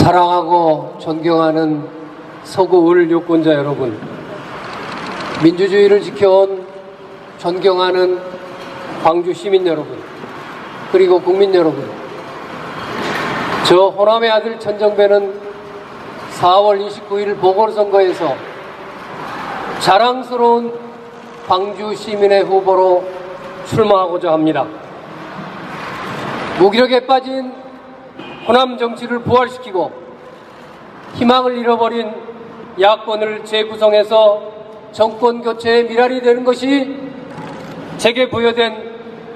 사랑하고 존경하는 서구 을 유권자 여러분, 민주주의를 지켜온 존경하는 광주 시민 여러분, 그리고 국민 여러분, 저 호남의 아들 천정배는 4월 29일 보궐선거에서 자랑스러운 광주 시민의 후보로 출마하고자 합니다. 무기력에 빠진 호남 정치를 부활시키고 희망을 잃어버린 야권을 재구성해서 정권 교체의 미랄이 되는 것이 제게 부여된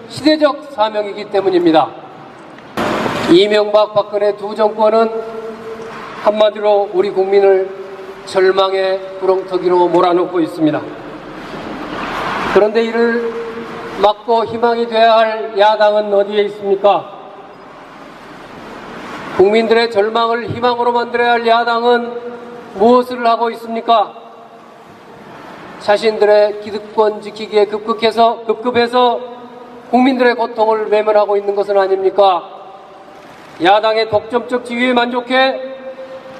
시대적 사명이기 때문입니다. 이명박 박근혜 두 정권은 한마디로 우리 국민을 절망의 구렁텅이로 몰아넣고 있습니다. 그런데 이를 막고 희망이 되어야 할 야당은 어디에 있습니까? 국민들의 절망을 희망으로 만들어야 할 야당은 무엇을 하고 있습니까? 자신들의 기득권 지키기에 급급해서 국민들의 고통을 외면하고 있는 것은 아닙니까? 야당의 독점적 지위에 만족해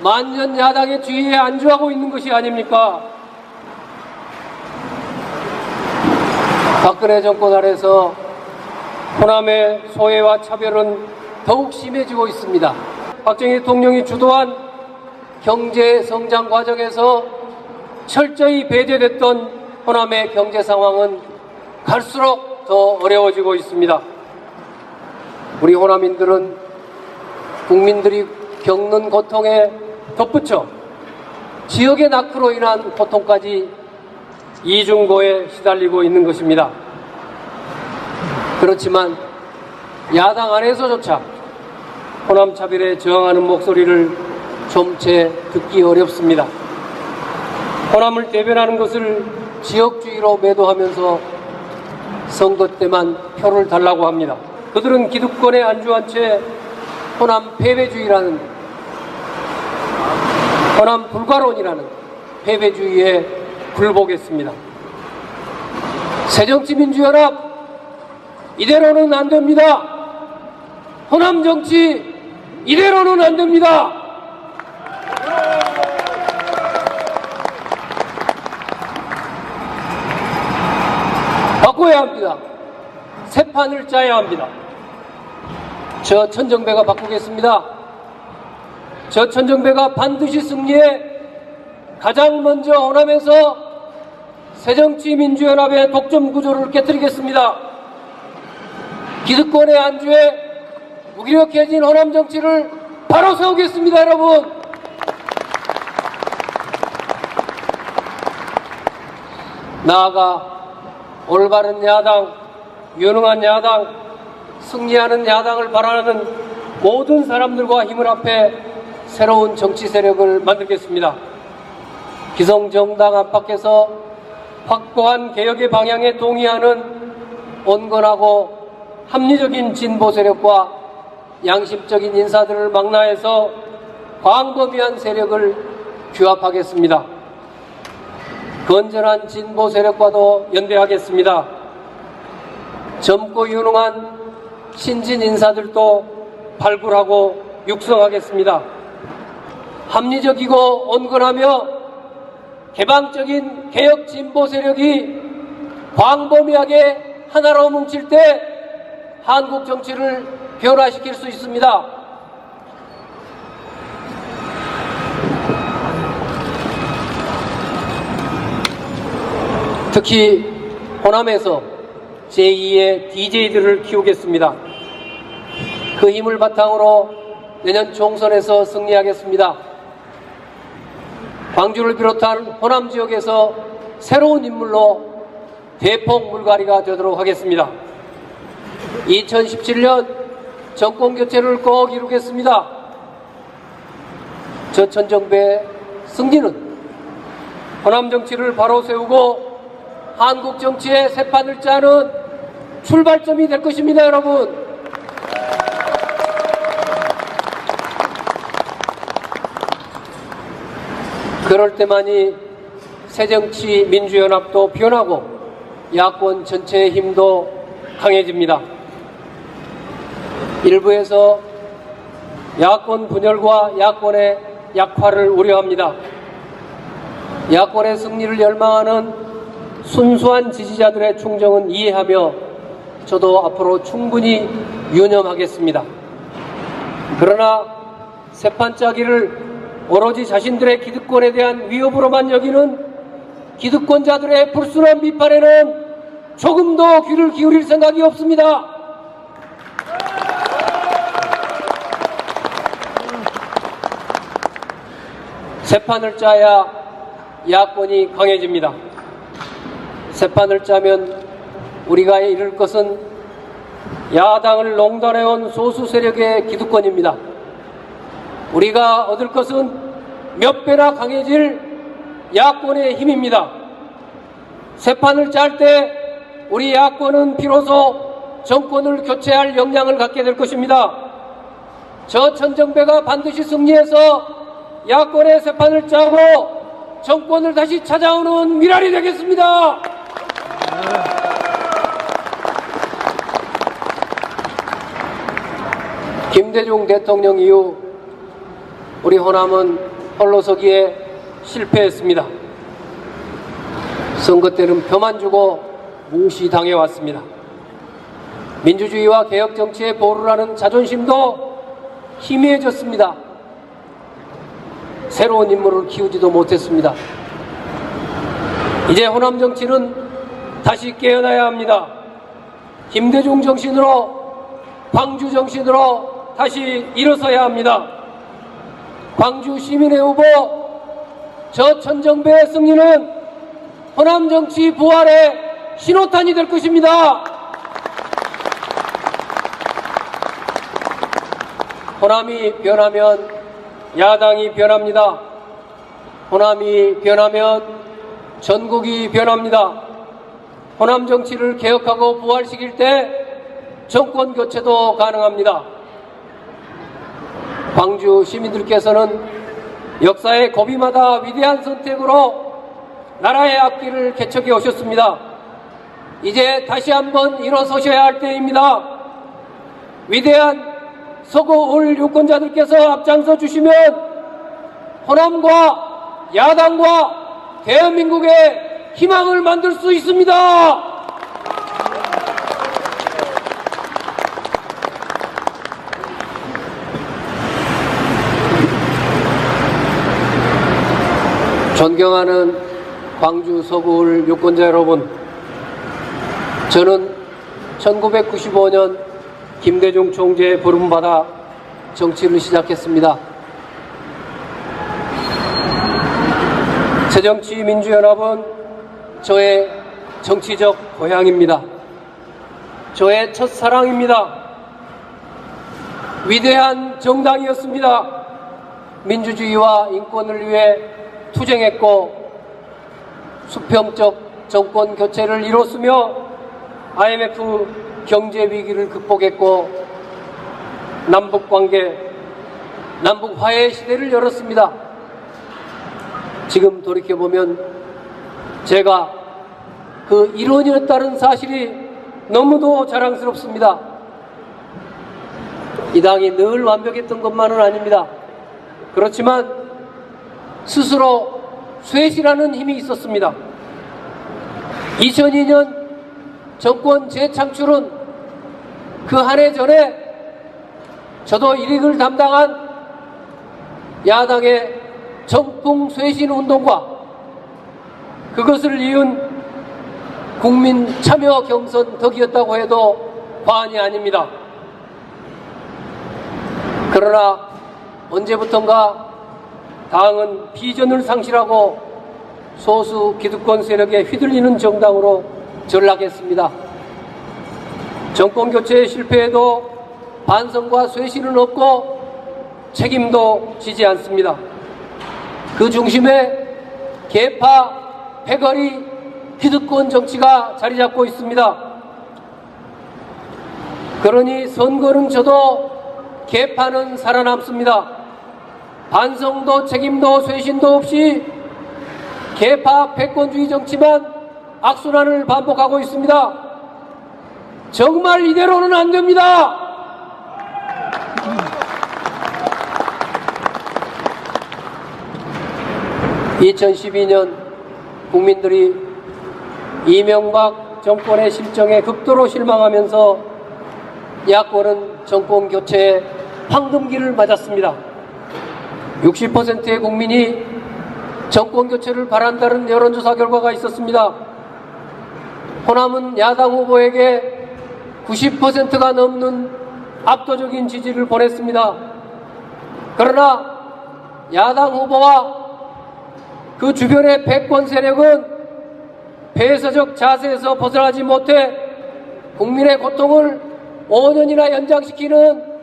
만년 야당의 지위에 안주하고 있는 것이 아닙니까? 박근혜 정권 아래서 호남의 소외와 차별은 더욱 심해지고 있습니다. 박정희 대통령이 주도한 경제 성장 과정에서 철저히 배제됐던 호남의 경제 상황은 갈수록 더 어려워지고 있습니다. 우리 호남인들은 국민들이 겪는 고통에 덧붙여 지역의 낙후로 인한 고통까지 이중고에 시달리고 있는 것입니다. 그렇지만 야당 안에서조차 호남 차별에 저항하는 목소리를 좀 채 듣기 어렵습니다. 호남을 대변하는 것을 지역주의로 매도하면서 선거 때만 표를 달라고 합니다. 그들은 기득권에 안주한 채 호남 패배주의라는, 호남 불가론이라는 패배주의에 굴복했습니다. 새정치민주연합 이대로는 안 됩니다. 호남 정치 이대로는 안 됩니다. 바꿔야 합니다. 새 판을 짜야 합니다. 저 천정배가 바꾸겠습니다. 저 천정배가 반드시 승리해 가장 먼저 호남에서 새정치민주연합의 독점 구조를 깨뜨리겠습니다. 기득권의 안주에 무기력해진 호남 정치를 바로 세우겠습니다, 여러분. 나아가 올바른 야당, 유능한 야당, 승리하는 야당을 바라는 모든 사람들과 힘을 합해 새로운 정치 세력을 만들겠습니다. 기성정당 안팎에서 확고한 개혁의 방향에 동의하는 온건하고 합리적인 진보 세력과 양심적인 인사들을 망라해서 광범위한 세력을 규합하겠습니다. 건전한 진보 세력과도 연대하겠습니다. 젊고 유능한 신진 인사들도 발굴하고 육성하겠습니다. 합리적이고 온건하며 개방적인 개혁 진보 세력이 광범위하게 하나로 뭉칠 때 한국 정치를 변화시킬 수 있습니다. 특히 호남에서 제2의 DJ들을 키우겠습니다. 그 힘을 바탕으로 내년 총선에서 승리하겠습니다. 광주를 비롯한 호남 지역에서 새로운 인물로 대폭 물갈이가 되도록 하겠습니다. 2017년 정권 교체를 꼭 이루겠습니다. 저 천정배의 승리는 호남 정치를 바로 세우고 한국 정치의 새 판을 짜는 출발점이 될 것입니다, 여러분. 그럴 때만이 새정치민주연합도 변하고 야권 전체의 힘도 강해집니다. 일부에서 야권 분열과 야권의 약화를 우려합니다. 야권의 승리를 열망하는 순수한 지지자들의 충정은 이해하며 저도 앞으로 충분히 유념하겠습니다. 그러나 새판 짜기를 오로지 자신들의 기득권에 대한 위협으로만 여기는 기득권자들의 불순한 비판에는 조금도 귀를 기울일 생각이 없습니다. 새판을 짜야 야권이 강해집니다. 새판을 짜면 우리가 이룰 것은 야당을 농단해온 소수 세력의 기득권입니다. 우리가 얻을 것은 몇 배나 강해질 야권의 힘입니다. 새판을 짤 때 우리 야권은 비로소 정권을 교체할 역량을 갖게 될 것입니다. 저 천정배가 반드시 승리해서 야권의 새판을 짜고 정권을 다시 찾아오는 미랄이 되겠습니다. 김대중 대통령 이후 우리 호남은 홀로서기에 실패했습니다. 선거 때는 표만 주고 무시당해왔습니다. 민주주의와 개혁정치에 보루를 하는 자존심도 희미해졌습니다. 새로운 인물을 키우지도 못했습니다. 이제 호남 정치는 다시 깨어나야 합니다. 김대중 정신으로, 광주 정신으로 다시 일어서야 합니다. 광주 시민의 후보 저 천정배의 승리는 호남 정치 부활의 신호탄이 될 것입니다. 호남이 변하면 야당이 변합니다. 호남이 변하면 전국이 변합니다. 호남 정치를 개혁하고 부활시킬 때 정권 교체도 가능합니다. 광주 시민들께서는 역사의 고비마다 위대한 선택으로 나라의 앞길을 개척해 오셨습니다. 이제 다시 한번 일어서셔야 할 때입니다. 위대한 서구울 유권자들께서 앞장서 주시면 호남과 야당과 대한민국의 희망을 만들 수 있습니다. 존경하는 광주 서구울 유권자 여러분, 저는 1995년 김대중 총재의 부름받아 정치를 시작했습니다. 새정치민주연합은 저의 정치적 고향입니다. 저의 첫사랑입니다. 위대한 정당이었습니다. 민주주의와 인권을 위해 투쟁했고 수평적 정권 교체를 이뤘으며 IMF 경제 위기를 극복했고 남북관계, 남북화해 시대를 열었습니다. 지금 돌이켜보면 제가 그 일원이었다는 사실이 너무도 자랑스럽습니다. 이 당이 늘 완벽했던 것만은 아닙니다. 그렇지만 스스로 쇄신하는 힘이 있었습니다. 2002년 정권 재창출은 그 한 해 전에 저도 일익을 담당한 야당의 정풍 쇄신 운동과 그것을 이은 국민 참여 경선 덕이었다고 해도 과언이 아닙니다. 그러나 언제부턴가 당은 비전을 상실하고 소수 기득권 세력에 휘둘리는 정당으로 전락했습니다. 정권 교체의 실패에도 반성과 쇄신은 없고 책임도 지지 않습니다. 그 중심에 계파, 패거리, 기득권 정치가 자리 잡고 있습니다. 그러니 선거는 져도 계파는 살아남습니다. 반성도 책임도 쇄신도 없이 계파 패권주의 정치만 악순환을 반복하고 있습니다. 정말 이대로는 안 됩니다. 2012년 국민들이 이명박 정권의 실정에 극도로 실망하면서 야권은 정권 교체의 황금기를 맞았습니다. 60%의 국민이 정권 교체를 바란다는 여론조사 결과가 있었습니다. 호남은 야당 후보에게 90%가 넘는 압도적인 지지를 보냈습니다. 그러나 야당 후보와 그 주변의 패권 세력은 폐쇄적 자세에서 벗어나지 못해 국민의 고통을 5년이나 연장시키는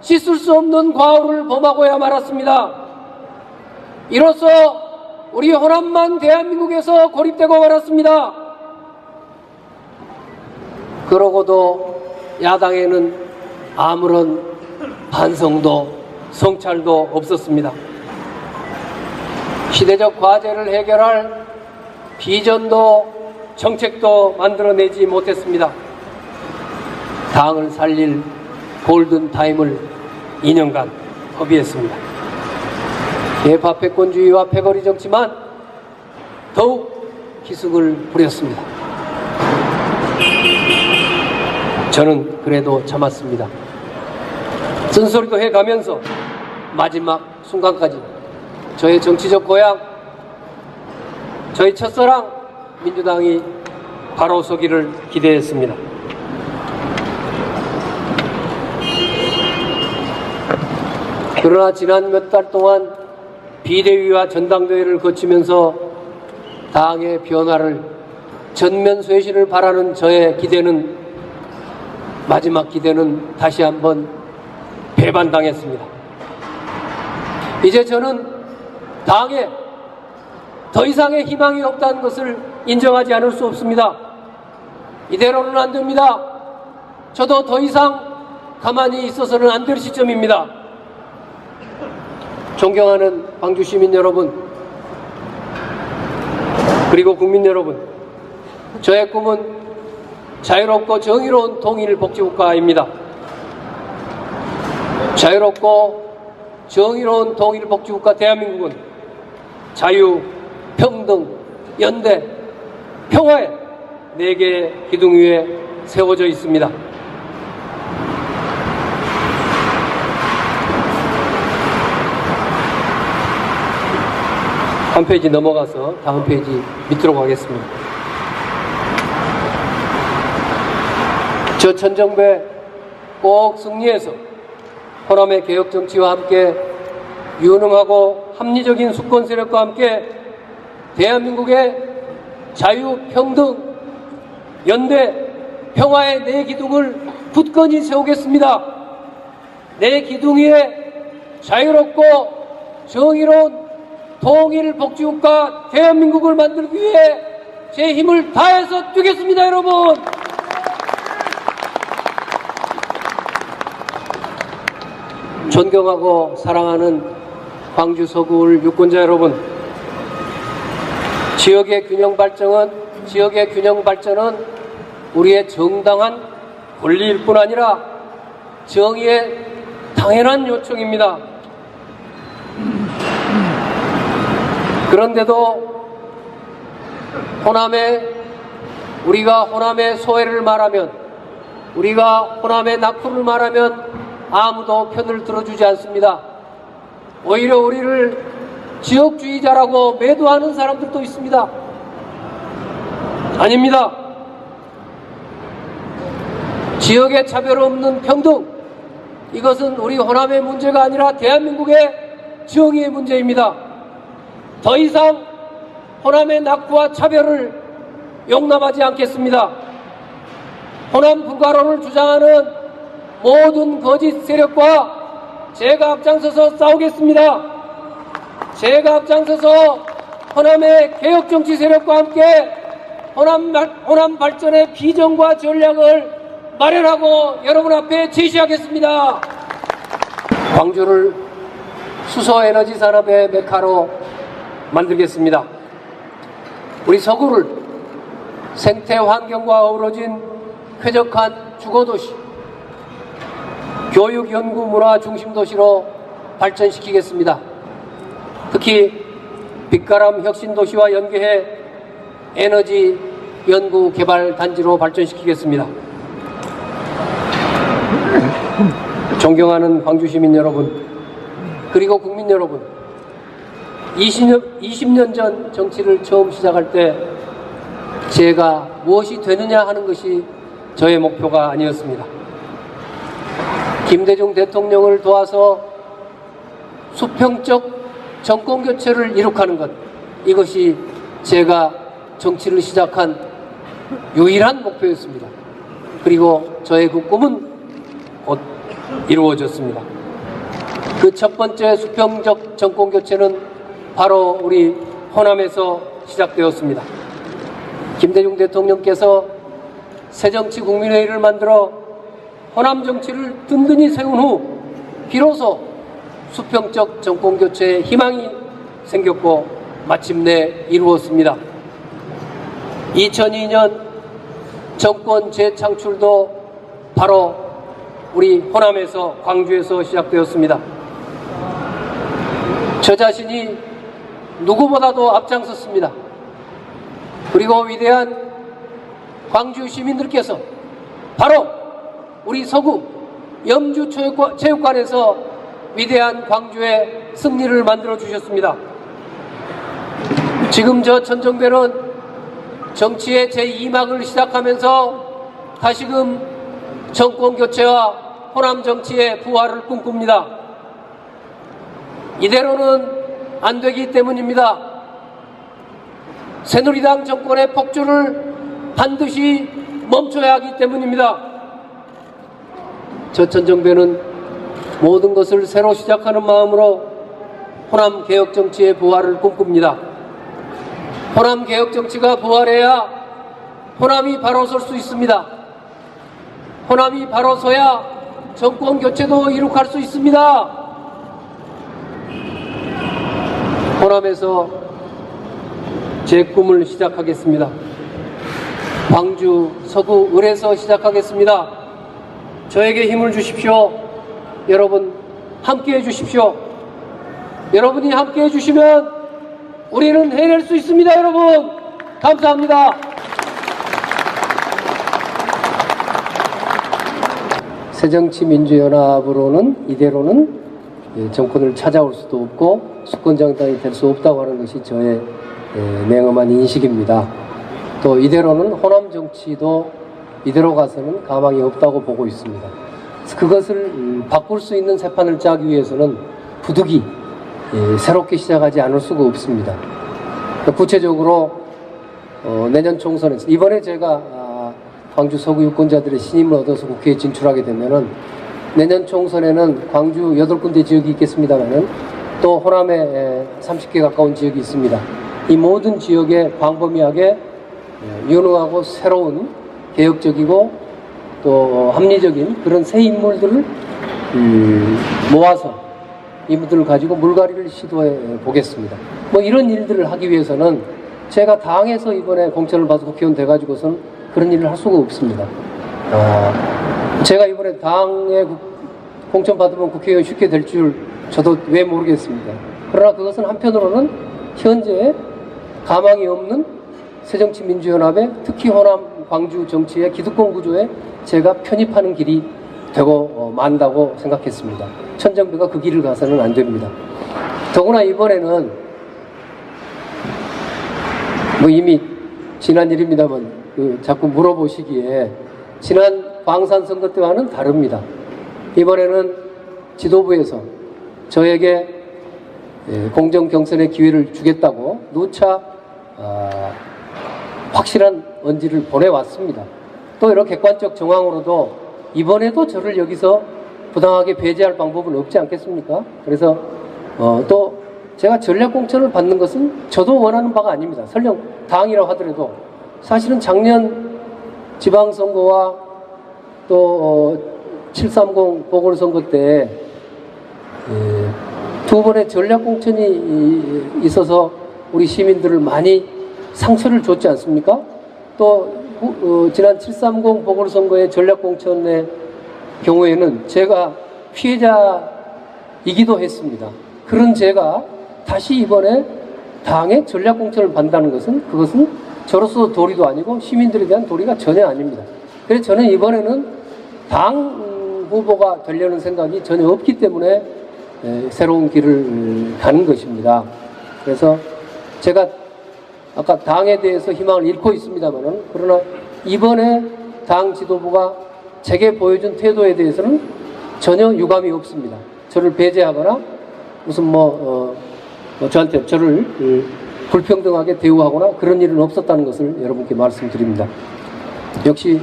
씻을 수 없는 과오를 범하고야 말았습니다. 이로써 우리 호남만 대한민국에서 고립되고 말았습니다. 그러고도 야당에는 아무런 반성도 성찰도 없었습니다. 시대적 과제를 해결할 비전도 정책도 만들어내지 못했습니다. 당을 살릴 골든타임을 2년간 허비했습니다. 개파 패권주의와 패거리 정치만 더욱 기승을 부렸습니다. 저는 그래도 참았습니다. 쓴소리도 해가면서 마지막 순간까지 저의 정치적 고향, 저의 첫사랑 민주당이 바로 서기를 기대했습니다. 그러나 지난 몇 달 동안 비대위와 전당대회를 거치면서 당의 변화를 전면 쇄신을 바라는 저의 기대는 마지막 기대는 다시 한번 배반당했습니다. 이제 저는 당에 더 이상의 희망이 없다는 것을 인정하지 않을 수 없습니다. 이대로는 안 됩니다. 저도 더 이상 가만히 있어서는 안 될 시점입니다. 존경하는 광주 시민 여러분, 그리고 국민 여러분, 저의 꿈은 자유롭고 정의로운 통일복지국가입니다. 자유롭고 정의로운 통일복지국가 대한민국은 자유, 평등, 연대, 평화의 4개의 기둥 위에 세워져 있습니다. 한 페이지 넘어가서 다음 페이지 밑으로 가겠습니다. 저 천정배 꼭 승리해서 호남의 개혁정치와 함께 유능하고 합리적인 수권 세력과 함께 대한민국의 자유, 평등, 연대, 평화의 4기둥을 굳건히 세우겠습니다. 4기둥 위에 자유롭고 정의로운 통일복지국가 대한민국을 만들기 위해 제 힘을 다해서 뛰겠습니다, 여러분. 존경하고 사랑하는 광주 서구울 유권자 여러분, 지역의 균형 발전은 우리의 정당한 권리일 뿐 아니라 정의의 당연한 요청입니다. 그런데도 우리가 호남의 소외를 말하면, 우리가 호남의 낙후를 말하면 아무도 편을 들어주지 않습니다. 오히려 우리를 지역주의자라고 매도하는 사람들도 있습니다. 아닙니다. 지역의 차별 없는 평등, 이것은 우리 호남의 문제가 아니라 대한민국의 정의의 문제입니다. 더 이상 호남의 낙후와 차별을 용납하지 않겠습니다. 호남 불가론을 주장하는 모든 거짓 세력과 제가 앞장서서 싸우겠습니다. 제가 앞장서서 호남의 개혁정치 세력과 함께 호남 발전의 비전과 전략을 마련하고 여러분 앞에 제시하겠습니다. 광주를 수소에너지 산업의 메카로 만들겠습니다. 우리 서구를 생태 환경과 어우러진 쾌적한 주거도시, 교육, 연구, 문화 중심 도시로 발전시키겠습니다. 특히 빛가람 혁신도시와 연계해 에너지 연구 개발 단지로 발전시키겠습니다. 존경하는 광주 시민 여러분, 그리고 국민 여러분, 20년 전 정치를 처음 시작할 때 제가 무엇이 되느냐 하는 것이 저의 목표가 아니었습니다. 김대중 대통령을 도와서 수평적 정권교체를 이룩하는 것, 이것이 제가 정치를 시작한 유일한 목표였습니다. 그리고 저의 그 꿈은 곧 이루어졌습니다. 그 첫 번째 수평적 정권교체는 바로 우리 호남에서 시작되었습니다. 김대중 대통령께서 새정치국민회의를 만들어 호남 정치를 든든히 세운 후 비로소 수평적 정권교체의 희망이 생겼고 마침내 이루었습니다. 2002년 정권 재창출도 바로 우리 호남에서, 광주에서 시작되었습니다. 저 자신이 누구보다도 앞장섰습니다. 그리고 위대한 광주 시민들께서 바로 우리 서구 염주체육관에서 위대한 광주의 승리를 만들어 주셨습니다. 지금 저 천정배는 정치의 제2막을 시작하면서 다시금 정권교체와 호남 정치의 부활을 꿈꿉니다. 이대로는 안 되기 때문입니다. 새누리당 정권의 폭주를 반드시 멈춰야 하기 때문입니다. 저 천정배는 모든 것을 새로 시작하는 마음으로 호남 개혁 정치의 부활을 꿈꿉니다. 호남 개혁 정치가 부활해야 호남이 바로 설 수 있습니다. 호남이 바로 서야 정권 교체도 이룩할 수 있습니다. 호남에서 제 꿈을 시작하겠습니다. 광주 서구 을에서 시작하겠습니다. 저에게 힘을 주십시오. 여러분 함께해 주십시오. 여러분이 함께해 주시면 우리는 해낼 수 있습니다. 여러분 감사합니다. 새정치민주연합으로는 이대로는 정권을 찾아올 수도 없고 수권정당이 될 수 없다고 하는 것이 저의 냉엄한 인식입니다. 또 이대로는 호남 정치도 이대로 가서는 가망이 없다고 보고 있습니다. 그것을 바꿀 수 있는 새판을 짜기 위해서는 부득이 새롭게 시작하지 않을 수가 없습니다. 구체적으로 내년 총선에서 이번에 제가 광주 서구 유권자들의 신임을 얻어서 국회에 진출하게 되면은 내년 총선에는 광주 8군데 지역이 있겠습니다만은 또 호남에 30개 가까운 지역이 있습니다. 이 모든 지역에 광범위하게 유능하고 새로운 개혁적이고 또 합리적인 그런 새 인물들을 모아서 이분들을 가지고 물갈이를 시도해 보겠습니다. 뭐 이런 일들을 하기 위해서는 제가 당에서 이번에 공천을 받아서 국회의원 돼가지고선 그런 일을 할 수가 없습니다. 제가 이번에 당에 공천 받으면 국회의원 쉽게 될 줄 저도 왜 모르겠습니다. 그러나 그것은 한편으로는 현재 가망이 없는 새정치민주연합의 특히 호남 광주 정치의 기득권 구조에 제가 편입하는 길이 되고 만다고 생각했습니다. 천정배가 그 길을 가서는 안 됩니다. 더구나 이번에는 뭐 이미 지난 일입니다만 자꾸 물어보시기에 지난 광산 선거 때와는 다릅니다. 이번에는 지도부에서 저에게 공정 경선의 기회를 주겠다고 누차 확실한 언지를 보내왔습니다. 또 이런 객관적 정황으로도 이번에도 저를 여기서 부당하게 배제할 방법은 없지 않겠습니까? 그래서 또 제가 전략공천을 받는 것은 저도 원하는 바가 아닙니다. 설령 당이라고 하더라도 사실은 작년 지방선거와 또 730 보궐선거 때 두 번의 전략공천이 있어서 우리 시민들을 많이 상처를 줬지 않습니까? 또 지난 730 보궐선거의 전략공천의 경우에는 제가 피해자이기도 했습니다. 그런 제가 다시 이번에 당의 전략 공천을 받는다는 것은 그것은 저로서 도리도 아니고 시민들에 대한 도리가 전혀 아닙니다. 그래서 저는 이번에는 당 후보가 되려는 생각이 전혀 없기 때문에 새로운 길을 가는 것입니다. 그래서 제가 아까 당에 대해서 희망을 잃고 있습니다만은, 그러나 이번에 당 지도부가 제게 보여준 태도에 대해서는 전혀 유감이 없습니다. 저를 배제하거나 무슨 저한테 저를 불평등하게 대우하거나 그런 일은 없었다는 것을 여러분께 말씀드립니다. 역시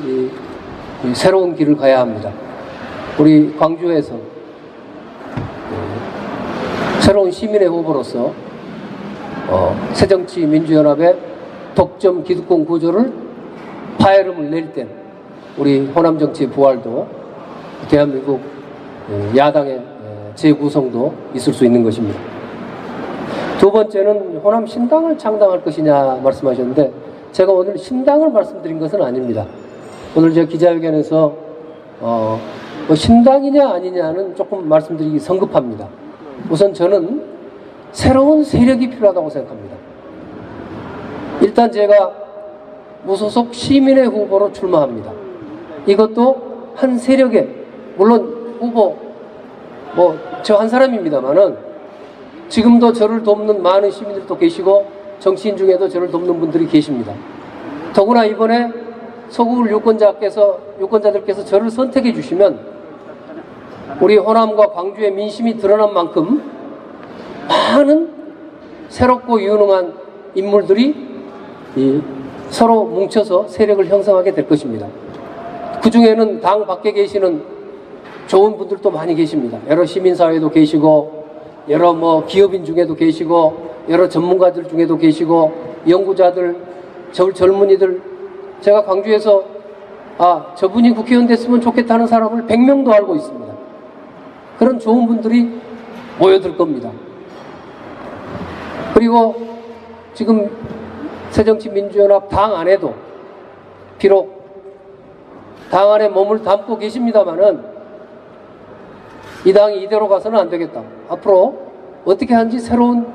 새로운 길을 가야 합니다. 우리 광주에서 새로운 시민의 후보로서 새정치민주연합의 독점 기득권 구조를 파열음을 내릴 땐 우리 호남정치의 부활도 대한민국 야당의 재구성도 있을 수 있는 것입니다. 두 번째는 호남 신당을 창당할 것이냐 말씀하셨는데, 제가 오늘 신당을 말씀드린 것은 아닙니다. 오늘 제가 기자회견에서 신당이냐 아니냐는 조금 말씀드리기 성급합니다. 우선 저는 새로운 세력이 필요하다고 생각합니다. 일단 제가 무소속 시민의 후보로 출마합니다. 이것도 한 세력의, 물론 후보 저 한 사람입니다만은 지금도 저를 돕는 많은 시민들도 계시고 정치인 중에도 저를 돕는 분들이 계십니다. 더구나 이번에 서구울 유권자들께서 저를 선택해 주시면 우리 호남과 광주의 민심이 드러난 만큼 많은 새롭고 유능한 인물들이 서로 뭉쳐서 세력을 형성하게 될 것입니다. 그 중에는 당 밖에 계시는 좋은 분들도 많이 계십니다. 여러 시민사회도 계시고, 여러 기업인 중에도 계시고, 여러 전문가들 중에도 계시고, 연구자들, 젊은이들. 제가 광주에서 저분이 국회의원 됐으면 좋겠다는 사람을 100명도 알고 있습니다. 그런 좋은 분들이 모여들 겁니다. 그리고 지금 새정치민주연합 당 안에도 비록 당 안에 몸을 담고 계십니다마는 이 당이 이대로 가서는 안 되겠다, 앞으로 어떻게 하는지 새로운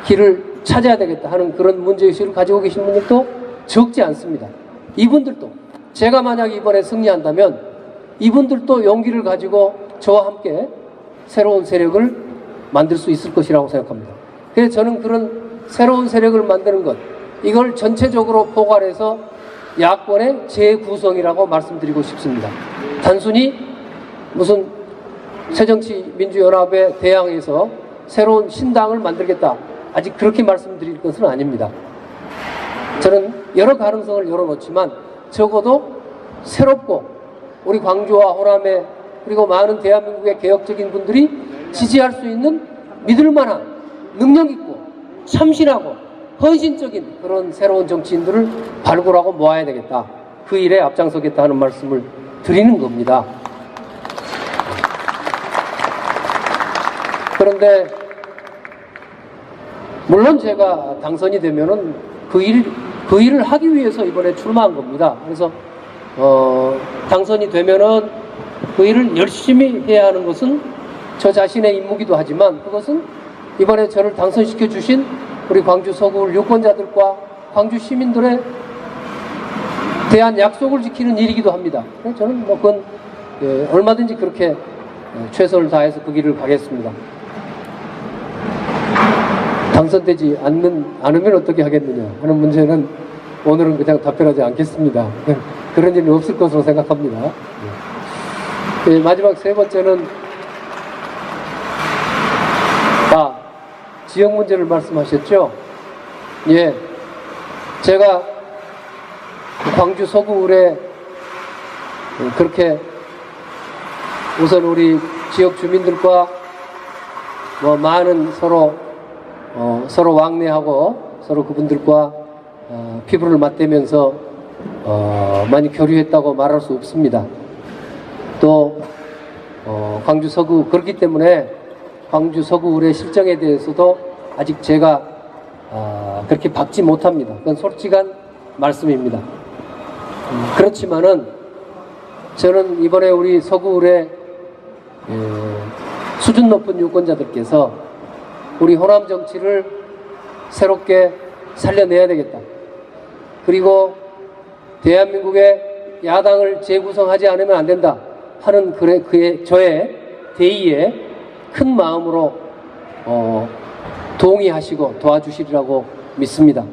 길을 찾아야 되겠다 하는 그런 문제의식을 가지고 계신 분들도 적지 않습니다. 이분들도 제가 만약 이번에 승리한다면 이분들도 용기를 가지고 저와 함께 새로운 세력을 만들 수 있을 것이라고 생각합니다. 그래서 저는 그런 새로운 세력을 만드는 것, 이걸 전체적으로 포괄해서 야권의 재구성이라고 말씀드리고 싶습니다. 단순히 무슨 새정치민주연합에 대항해서 새로운 신당을 만들겠다, 아직 그렇게 말씀드릴 것은 아닙니다. 저는 여러 가능성을 열어놓지만 적어도 새롭고 우리 광주와 호남에, 그리고 많은 대한민국의 개혁적인 분들이 지지할 수 있는 믿을만한, 능력있고 참신하고 헌신적인 그런 새로운 정치인들을 발굴하고 모아야 되겠다, 그 일에 앞장서겠다 하는 말씀을 드리는 겁니다. 그런데 물론 제가 당선이 되면은 그 일을 하기 위해서 이번에 출마한 겁니다. 그래서 당선이 되면은 그 일을 열심히 해야 하는 것은 저 자신의 임무기도 하지만, 그것은 이번에 저를 당선시켜 주신 우리 광주 서구울 유권자들과 광주 시민들에 대한 약속을 지키는 일이기도 합니다. 저는 그건 얼마든지 그렇게 최선을 다해서 그 길을 가겠습니다. 당선되지 않으면 어떻게 하겠느냐 하는 문제는 오늘은 그냥 답변하지 않겠습니다. 그런 일은 없을 것으로 생각합니다. 마지막 세 번째는 지역 문제를 말씀하셨죠. 예, 제가 광주 서구울에 그렇게 우선 우리 지역 주민들과 많은 서로 왕래하고 서로 그분들과 피부를 맞대면서 많이 교류했다고 말할 수 없습니다. 또 광주 서구, 그렇기 때문에 광주 서구울의 실정에 대해서도 아직 제가 그렇게 박지 못합니다. 그건 솔직한 말씀입니다. 그렇지만은 저는 이번에 우리 서구울의 수준 높은 유권자들께서 우리 호남 정치를 새롭게 살려내야 되겠다. 그리고 대한민국의 야당을 재구성하지 않으면 안 된다 하는 저의 대의에 큰 마음으로 동의하시고 도와주시리라고 믿습니다.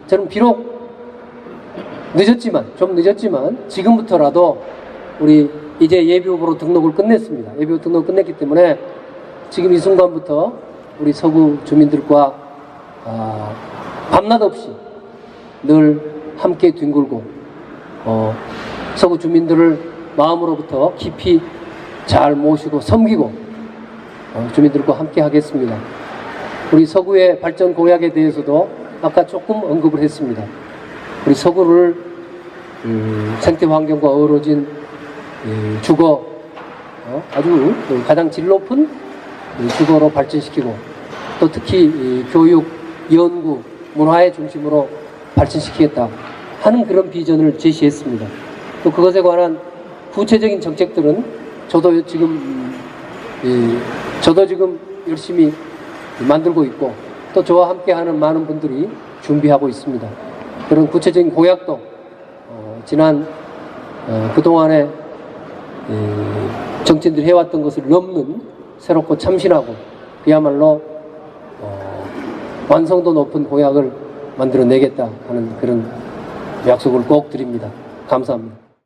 저는 비록 좀 늦었지만 지금부터라도 우리 이제 예비후보로 등록을 끝냈습니다. 예비후보 등록을 끝냈기 때문에 지금 이 순간부터 우리 서구 주민들과 밤낮 없이 늘 함께 뒹굴고 서구 주민들을 마음으로부터 깊이 잘 모시고 섬기고 주민들과 함께 하겠습니다. 우리 서구의 발전 공약에 대해서도 아까 조금 언급을 했습니다. 우리 서구를 생태 환경과 어우러진 주거 아주 가장 질 높은 주거로 발전시키고 또 특히 교육, 연구, 문화의 중심으로 발전시키겠다 하는 그런 비전을 제시했습니다. 또 그것에 관한 구체적인 정책들은 저도 지금 열심히 만들고 있고 또 저와 함께하는 많은 분들이 준비하고 있습니다. 그런 구체적인 공약도 지난 그동안에 정치인들이 해왔던 것을 넘는 새롭고 참신하고 그야말로 완성도 높은 공약을 만들어내겠다 하는 그런 약속을 꼭 드립니다. 감사합니다.